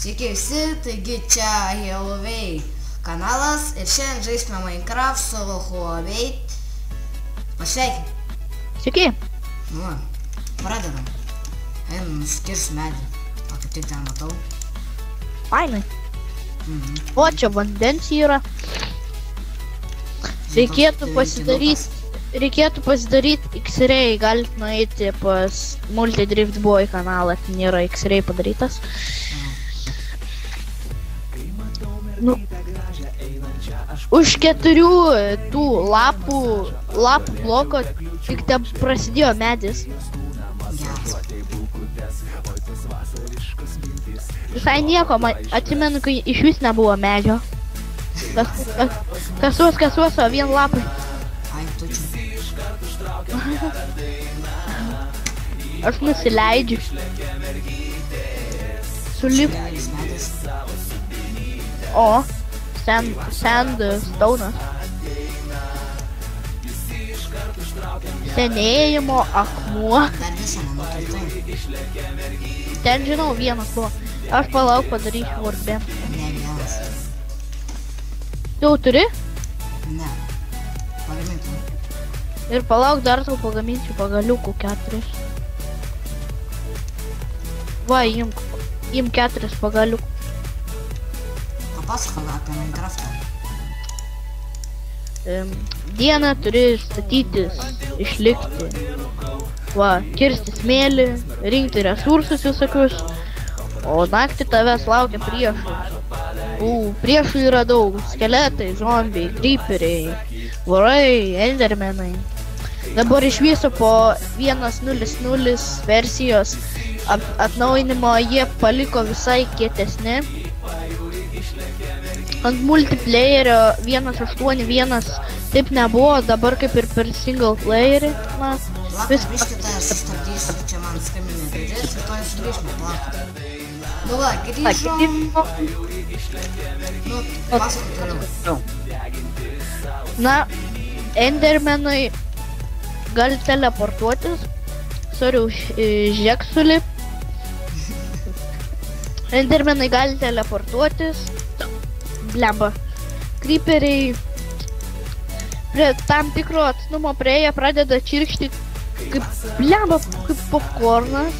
Sveiki visi, taigi čia Huawei kanalas ir šiandien žaisime Minecraft su Huawei. Pasveikin. Sveiki. Nu, pradedam. Einam, nuskirsiu medį. O kaip tik ten matau. Fainai. O, čia vandens yra. Reikėtų pasidaryti X-Ray, galite nueiti pas Multidrift Boy kanalą, ten yra X-Ray padarytas. Nu, už 4 tų lapų bloko tik te prasidėjo medis. Visai nieko, atsimenu, kai iš vis nebuvo medžio. Kasuos, o vien lapai. Ai, tu čia. Aš nusileidžiu. Sulip. O, sandstone'as. Senėjimo akmuo. Dar visą nenukirtai. Ten žinau, vienas buvo. Aš palauk padarysiu workbench. Ne vienas. Jau turi? Ne. Pagamintum. Ir palauk, dar tau pagaminsiu pagaliukų 4. Va, imk 4 pagaliukų. Papasakok apie Minecraftą. Dieną turi statytis, išlikti. Va, kirsti smėlį, rinkti resursus visokius. O naktį tavęs laukia priešų. Priešų yra daug. Skeletai, zombiai, creeperiai, vorai, endermenai. Dabar iš viso po 1.0.0 versijos atnaujinimo jie paliko visai kietesni. Ant multiplayerio 1.8.1 taip nebuvo, dabar kaip ir per single playerį. Plaka, biškį tą sustabdysiu, čia man skambinė gaidės ir to sugrįžime, plaka. Nu va, grįžom. Nu, pasakok toliau. Na, endermenai gali teleportuotis. Sorry už žeksulį. Endermenai gali teleportuotis. Blemba. Creeperiai prie tam tikro atstumo prieėję pradeda čirkšti kaip blemba, kaip popcornas.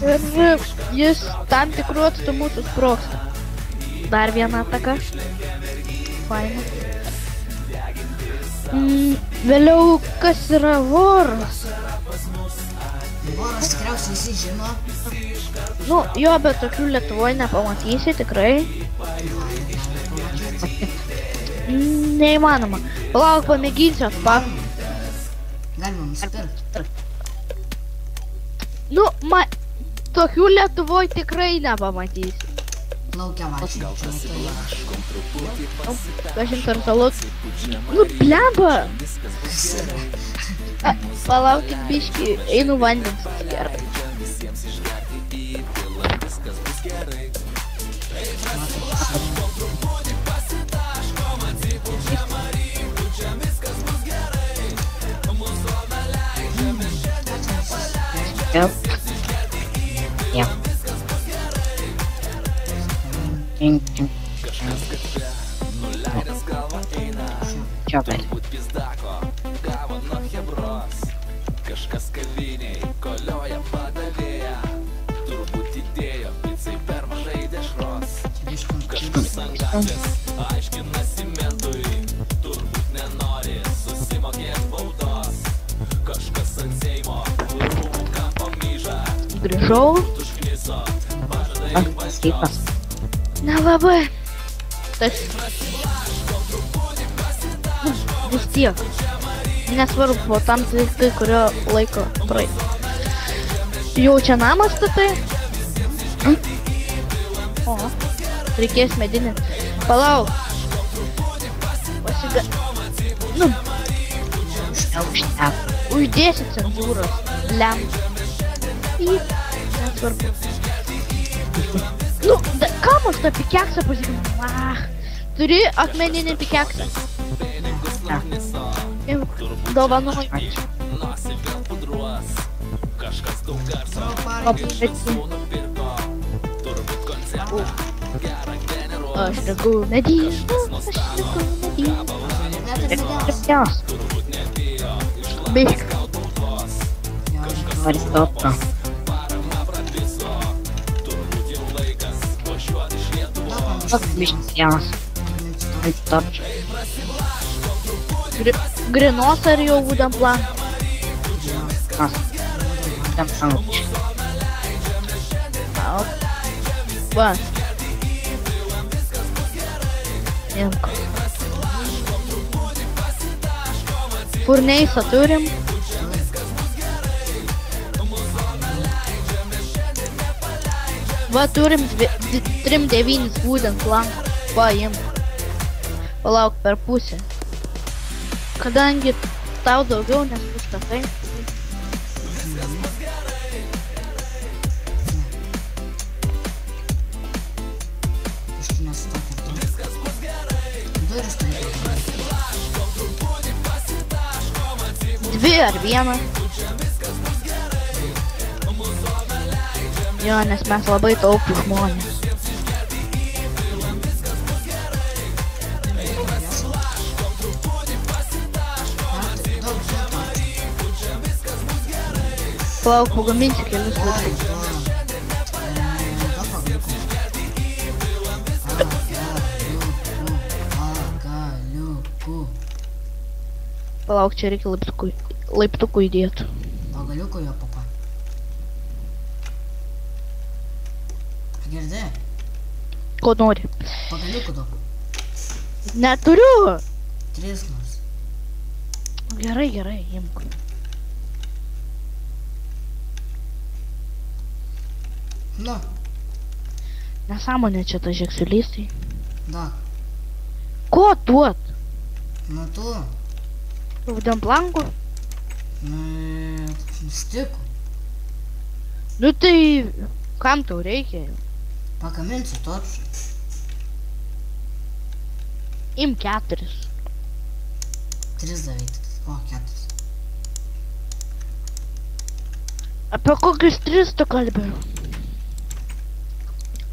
Ir jis tam tikrų atstumų susprogsta. Dar viena ataka. Faina. Vėliau, kas yra voras? Voras tikriausiai visi žino. Nu, jo, bet tokių Lietuvoje nepamatysi tikrai. Neįmanoma. Palauk, pamėginsiu atspausti. Galima nusipirkti. Nu, tokių Lietuvoje tikrai nepamatysi. Laukia vaikščiai. Kažin per salot. Nu, blemba! Palaukit biškį, einu vandens. Gerai. Kažkas kaviniai kolioja padavėja. Turbūt idėjo picai per mažai dešros. Kažkas ant gatvės aiškinasi mentui. Turbūt nenori susimokėt baudos. Kažkas ant Seimo rūmų kampo myža. Grįžau. Nelabai. Tas vis tiek. Nesvarbu, po tam kai kurio laiko praeit. Jau čia namas statai? O, reikės medinį. Palauk. Nu, uždėsi cenzūros. Lem. Nesvarbu. Nu, kam aš tą pikeksą pasigamau? Turi akmeninį pikeksą. Dovanoju. Aš regu medieną, Jos. Bišk. Aristoto. Biškienas. Aristoto. Grinos ar jau būdam plan? Kas? Tam sangučiai. Va. Imk. Furneisą turim. Va turim 3-9 būdant lanką. Va, imk. Palauk per pusę. Kadangi tau daugiau nesustatai. Dvi ar vieną. Jo, nes mes labai taupų žmonės. Palauk, pagaminsiu kelius laikus. Palauk, čia reikia laiptukų įdėti. Pagaliuko jo papa. Girdi? Ko nori? Pagaliuko daug. Neturiu. 3 nors. Gerai, gerai, imk. Nu, Nesąmonė čia ta žeksulystai. daug. Ko duot? Nu tu, Būdam plankų? stikų. Nu tai, kam tau reikia? Pagaminsiu topšį. Im 4. 3 davai tik. O, 4. Apie kokius 3 tu kalbė?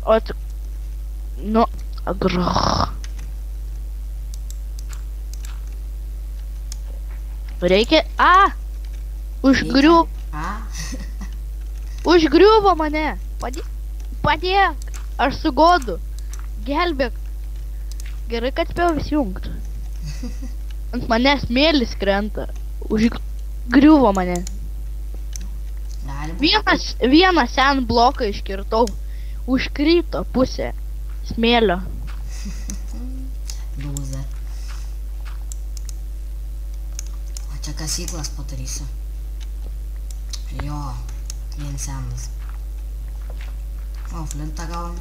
O tu... Nu, agrach. Reikia... A! Užgriuvo. A? Užgriuvo mane. Padėk. Aš su godu. Gelbėk. Gerai, kad spėjau įsijungt. Ant manęs smėlis krenta. Užgriuvo mane. Vieną sen bloką iškirtau. Užkrito pusė smėlio. Lūzė. O čia kasyklas padarysiu. Jo, vien senas. O, flintą gavom.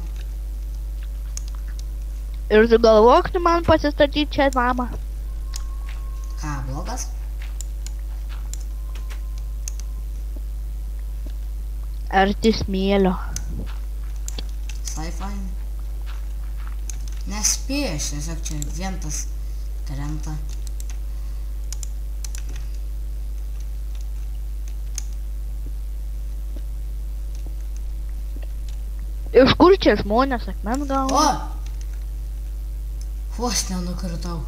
Ir tu galvok, tu man pasistatyti čia namą. Ką, blogas? Arti smėlio. Sci-fi? Nespėju, aš tiesiog čia vien tas krenta. Iš kur čia žmonės akmen gauna? O! Vos nenukritau.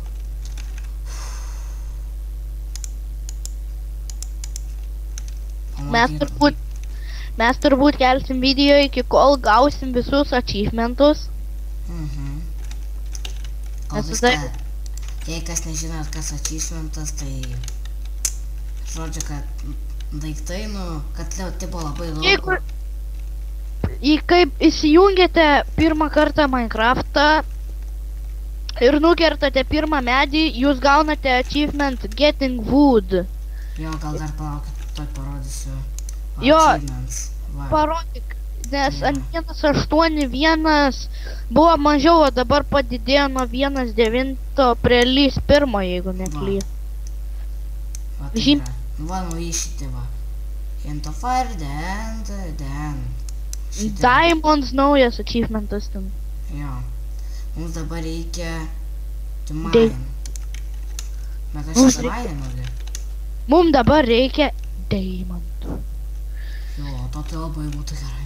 Mes turbūt kelsim video iki kol gausim visus achievementus. O viską, jei kas nežinot, kas achievementas, tai žodžiu, kad daiktai, kad tipo labai daug. Kaip įsijungėte pirmą kartą Minecraftą ir nukertate pirmą medį, jūs gaunate achievement Getting Wood. Jo, gal dar palaukit, toj parodysiu. Jo, Achievements. parodyk, nes ant 1.8.1 buvo mažiau, o dabar padidėjo nuo 1.9 prie lys 1, jeigu neklystu. Va, tai yra. Va, iššitė, va. Hint of Fire, then. Diamonds naujas achievementas ten. Jo. Mums dabar reikia to mine. Bet aš šitą mininu. Mums dabar reikia diamond. Jo, to tai labai būtų gerai.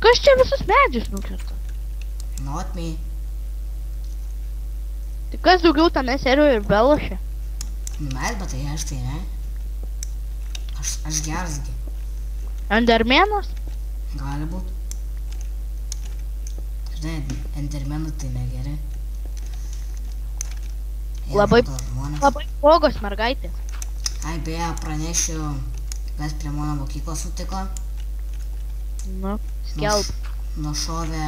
Kas čia visus medžius nukirto? Not me. Tai kas daugiau tame serijoje ir belošia? Mes, bet tai aš tai ne. Aš geras gi. Endermenas? Gali būt. Žinai, endermenų tai negeri. Labai žmonės. Labai blogos mergaitės. Ai, beje, pranešiu, kas prie mano mokyklos sutiko. Nu, skelb. Nušovė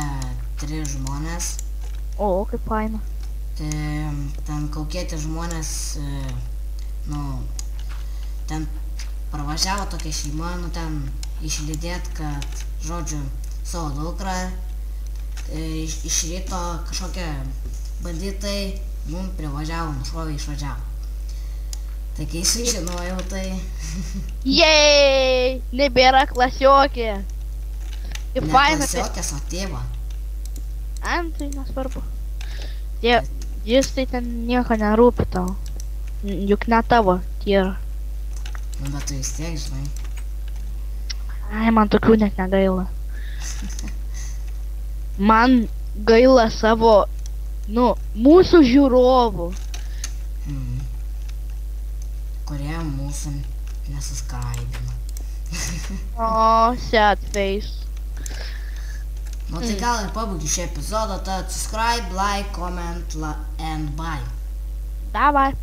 3 žmonės. O, kaip faina. Ten kaukieti žmonės, ten pravažiavo tokia šeima, ten išlydėt, kad, žodžiu, savo dukrą, iš ryto kažkokie banditai, privažiavo, nušovė, išvažiavo. Tai kai sužinojau, tai... Jej, nebėra klasiokė. Kaip Ne faina. klasiokės, o tėva. Tai nesvarbu. Jis tai ten nieko nerūpi tau. Juk ne tavo tyra. Nu, bet tu vis tiek, žinai. Ai, man tokių net negaila. Man gaila savo, mūsų žiūrovų. Kurie mūsų nesuskraibino. O, sad face. Nu tai gal ir pabaigiu šį epizodą, tad subscribe, like, comment and bye. Davai.